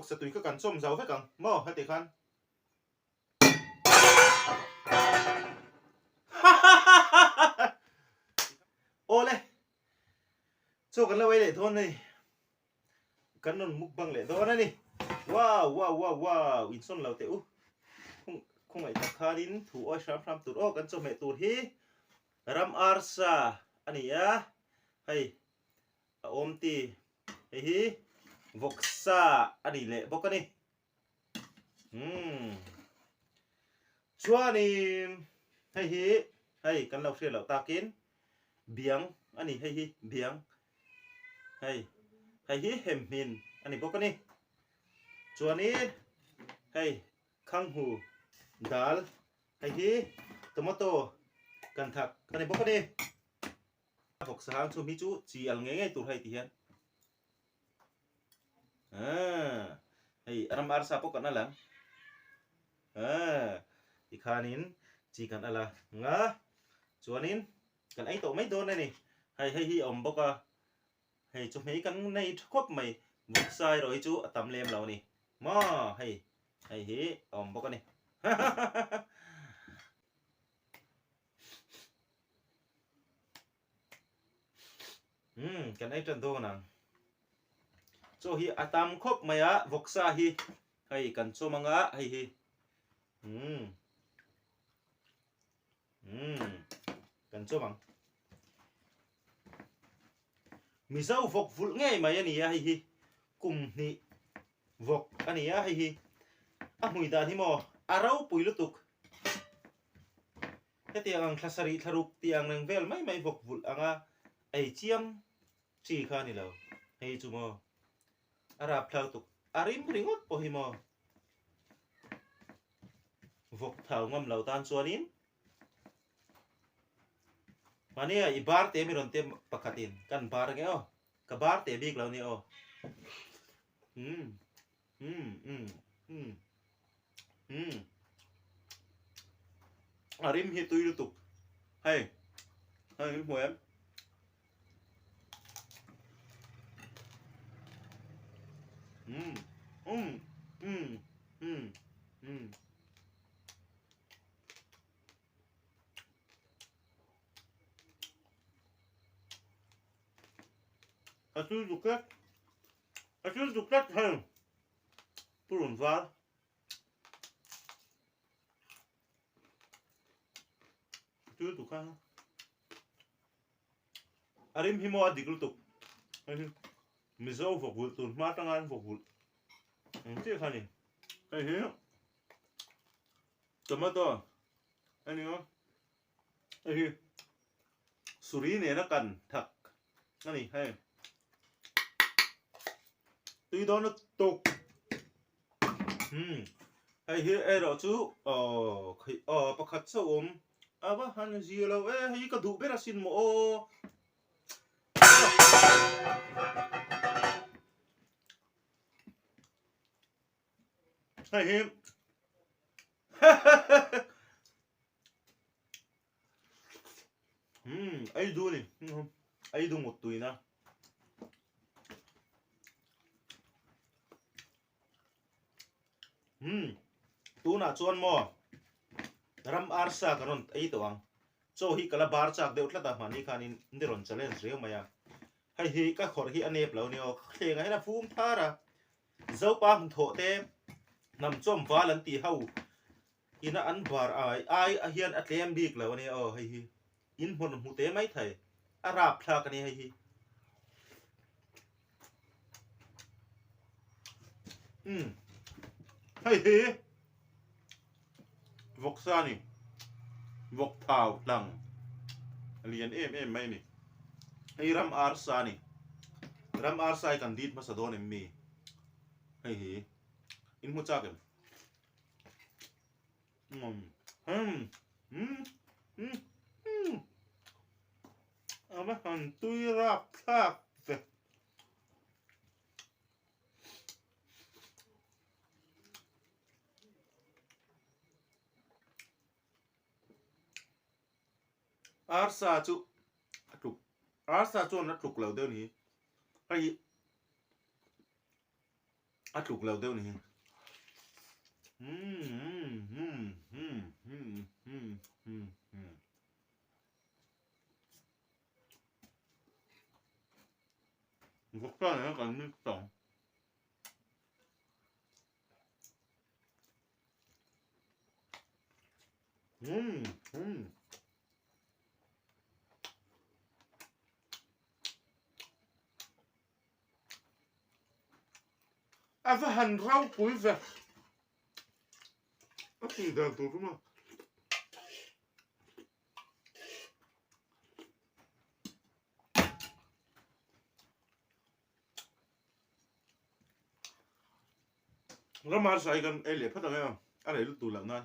สตุยก็กันส้มเสาไฟกังหม้อให้ติคัน โอ้เลยโชกันแล้วไว้เลยทนนี่กันนนมุกบังเลยตัวนั่นนี่ว้าวอินส้นเราเตอุคงไอ้ตะคาดินถูอ้อยช้ำตุดอ้อกันส้มให้ตูดฮีรัมอาร์ซาอันนี้อะให้อมตีฮีวอกซาอันนี้เลยบอกกันนี่ชัวนี่ให้กันเราเชื่อเราตากินเบียงอันนี้ให้เบียงให้เห็มหินอันนี้บอกกันนี่ชัวนี้ให้คังหูดาลให้ตอมโตกันทักอันนี้บอกกันนี่บอกสหางชูมิจูจีอัลเงี้ยตัวให้ที่เห็นให้รัมอาร์ซาปกันนั่นแหละอีกขานินจีกันอะไรงะชัวนินกันไอ้ตัวไม่โดนเลยนี่ให้อมบอกว่าให้จุ่มให้กันในครบไม่บุกใส่รอยจูตำเลียมเรานี่มาให้อมบอกกันนี่กันไอ้จันโดนังโซฮีอาตามครบไหมอะบุกใส่ให้กันโซมังอะให้กันโซมังมีเจ้าฟกฟุลง่ายไหมอันนี้ให้กุมนี่ฟกอันนี้ให้มุยดาที่มออาเราปุยลุตุกแค่เตียงคลาสรีทารุกเตียงหนึ่งเวลไม่ฟกฟุลไอเจียมชีข้านี่เราให้จูมออาราบพลาวตุกอาริมปริงดพอหิมอฟกเท่างำเหล่าตานส่วนนี้มาเนี่ยอีบาร์เตมิรอนเตมปกติกันบาร์เงี้ยกับบาร์เตบิกแล้วเนี่ยอาริมฮิตุยลุตุกให้หัวAçıl duklat hey Purun var Açıl duklat Arim himo adikul tuk Miso fogul tun matangan fogul Hindi kani Hey Tomato Ano yun Hey Suri ne na kan thak Ano hey Tuy đó nó tục hay hệ đó chứ bác khát sao bác hắn gì là hay cái đủ biết là xin mộ hay hiếm ấy đu này ấy đu một tuổi na tu na chuan mo ram arsa karon ai tawang so hi kala bar chak de utla ta mani khanin ndiron challenge reu maya hai hi ka khor hi anep lo ni o khlenga hena fum thara zo pa hum tho te nam chom walan ti hau ina an bar ai a hian atlem bik lo ni o hai hi in hon hu te mai thai arab thla ka ni hai hi hey vok sa ni vok thao lang lian em mai ni hey ram arsa ni ram arsa kan dit ma sadon mi hey in mu cha ken ama han tui rap thak Arsa chu trục Arsa chu nó trục lầu tiêu ní hay อัดถูกแล้วเดี๋ยวนี้พวกก็แล้วกันมี2Einfach han rau pulver. Aqui dá tudo uma. Nó mà sai gần ai lệ phát đâu em. Anh này lúc tù lặng nói.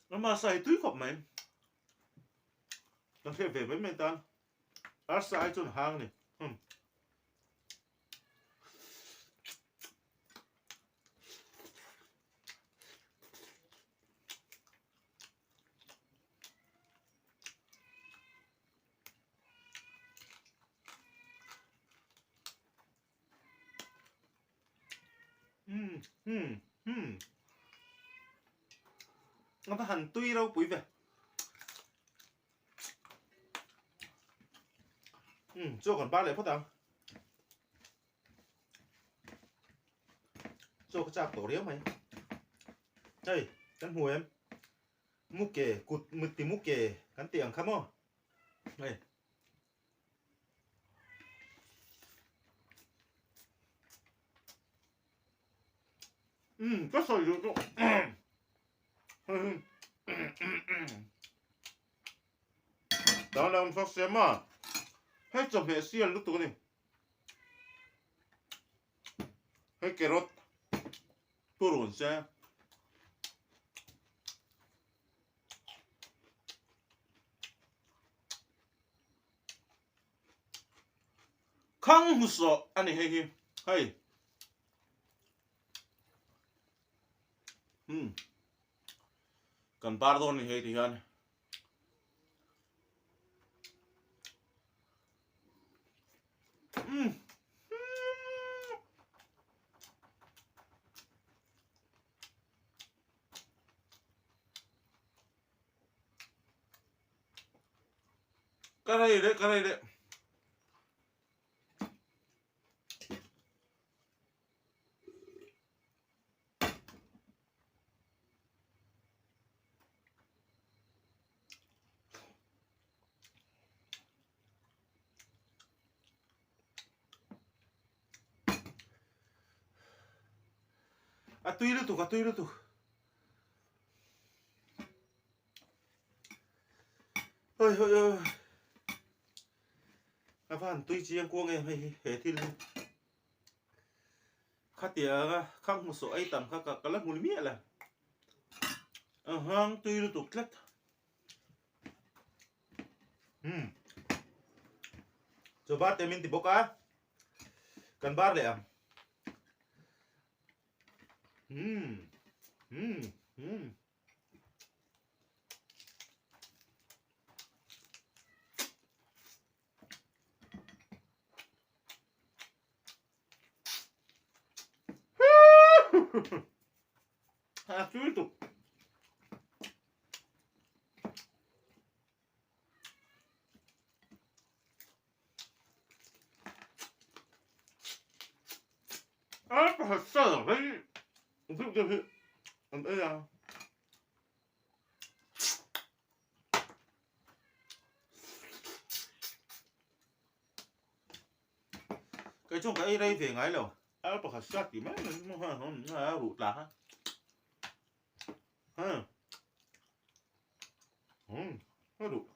Nó mà sai túi khóc mày. Nó sẽ về với mày ta. Nó sai cho hàng này. Nó phải hành tuy đâu quý về. Cho còn 3 lại phát đâu. Cho cái chạp tổ đéo mày. Đây, cắn hùi em. Múc kề, cụt mực tí múc kề, cắn tiệm khám không? Đây. Có sợi được không? Đó là ông phát xem mà. Hết chồng hệ xiên lúc tụi này. Hết kẻ rốt. Tôi rộn xe. Khăn hụt sọ. Anh này hay hay. Hay. Kan pardon ni hei tihan. Cái này đấy. Tuy lu tu. Ôi. Apaan tuy chiang kuang em he thil. Khát tiệt khang một số ấy tầm khắc cả lắc mùi mía là. Hang tuy lu tu lắc. Coba temin ti boka. Kan bar le am. Tudo. Pasal đấy. Untuk dia. Anda ya. Cái chung cái đây về ngay rồi. Pasal thì mấy nó rụt là ha. Nó rụt.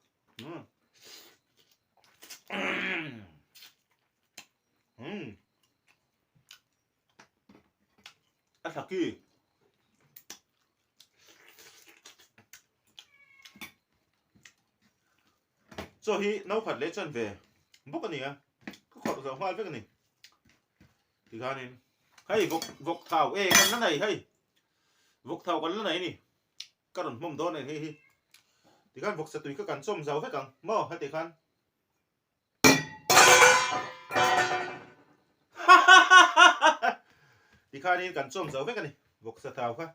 Thật kì. Cho hi nấu phật lễ chân về. Bốc cái này à? Có khọt được hoa với cái này. ที่ข้านี่เฮ้ยวกเท้ากันนั่นไหนเฮ้ยวกเท้ากันนั่นไหนนี่ก็โดนมุมโดนนี่ที่ข้าวกสตุยก็กันส้มเสาให้กันหม้อให้ที่ข้าที่ข้านี่กันส้มเสาให้กันนี่วกสะเท้าค่ะ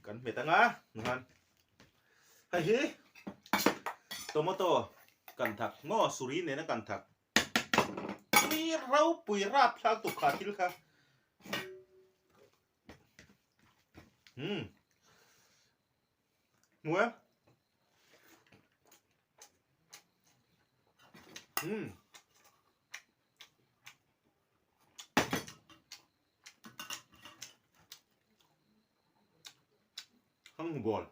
กันเมตังอ่ะนะครับเฮ้ยโตโมโตกันถักง้อสุรินเนี่ยนะกันถักนี่เราปุยราบพลางตุกขาทิลค่ะหมูข้างบอล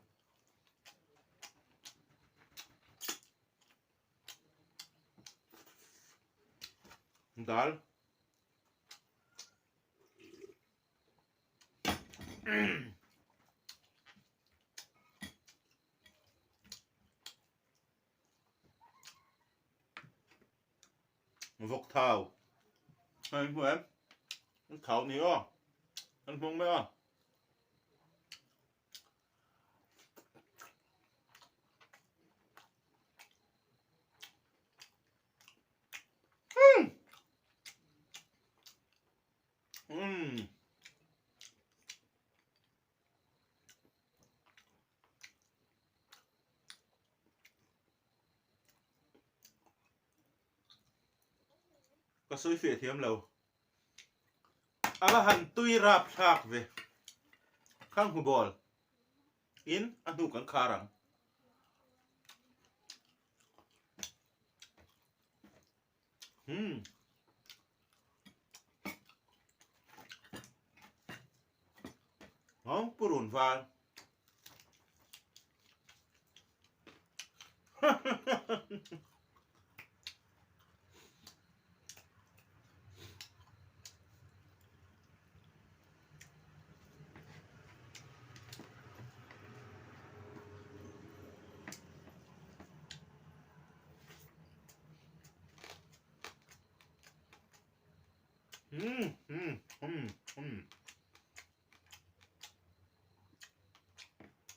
dal vok thao hay của em khẩu nhiều à anh không biết àก็สวยเฟียเทียมเราอาละหันตุยราบชากเวข้างหูบอลอินอันดูกันคารังน้องปุรุนฟาน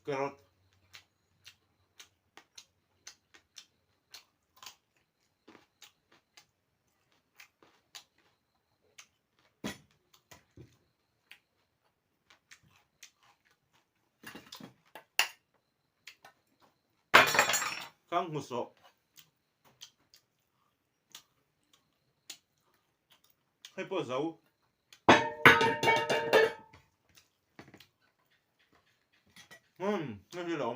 กรดข้างหูโซให้พ่อเจ้าไม่ใช่หรอ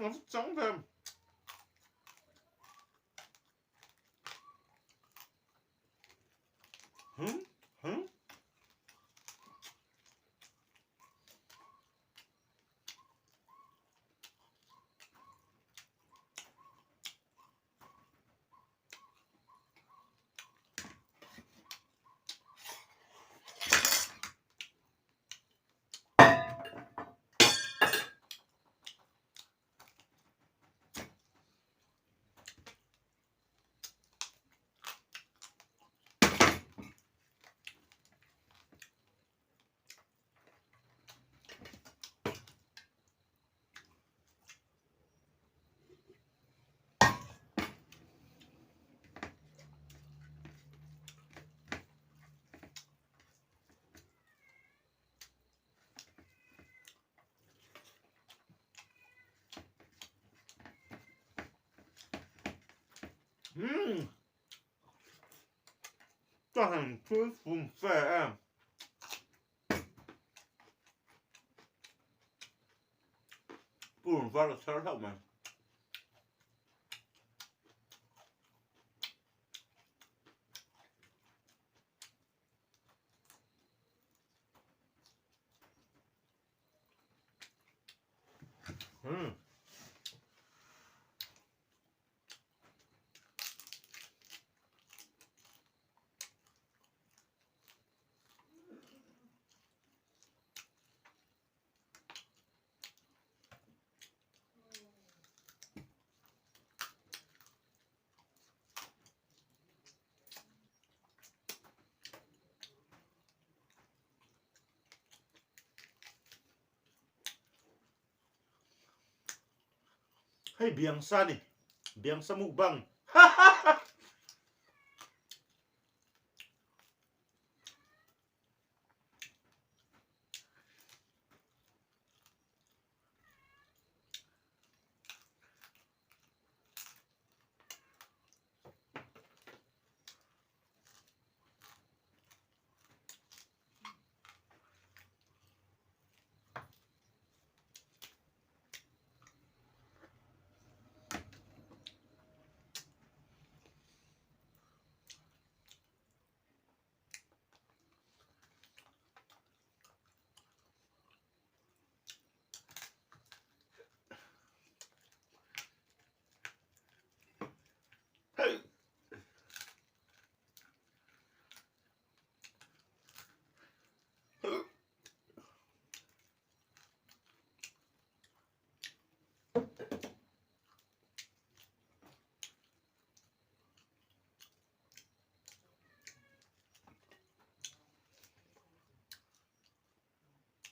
มันจังแบบก็หันพื้นฝุ่นแฝงปุ่นฟ้าเราใช้เท่าไหร่ ให้เบียงซะนี่เบียงสมุกบัง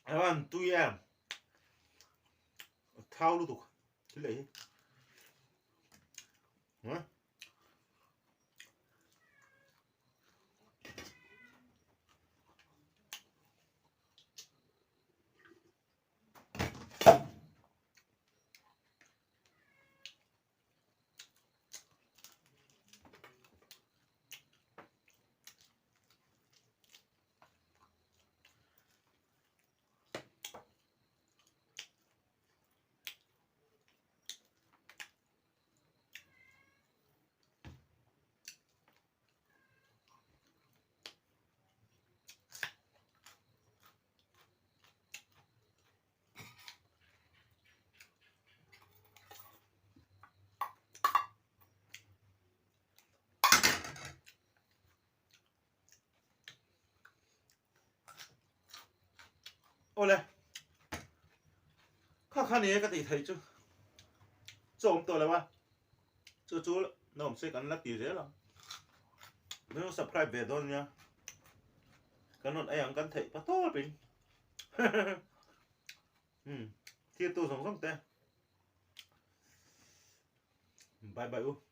Aman tu ya. Thao lu tục. Thế lấy. Hả? Ole. Khá này cái gì thấy chứ. Trộm tôi là ba. Chú nó sẽ cắn lắc tí thế là. Nếu subscribe về thôi nha. Cái nốt ai ăn cắn thấy bắt tốt bình. Thiết tôi sống sống tên. Bye bye.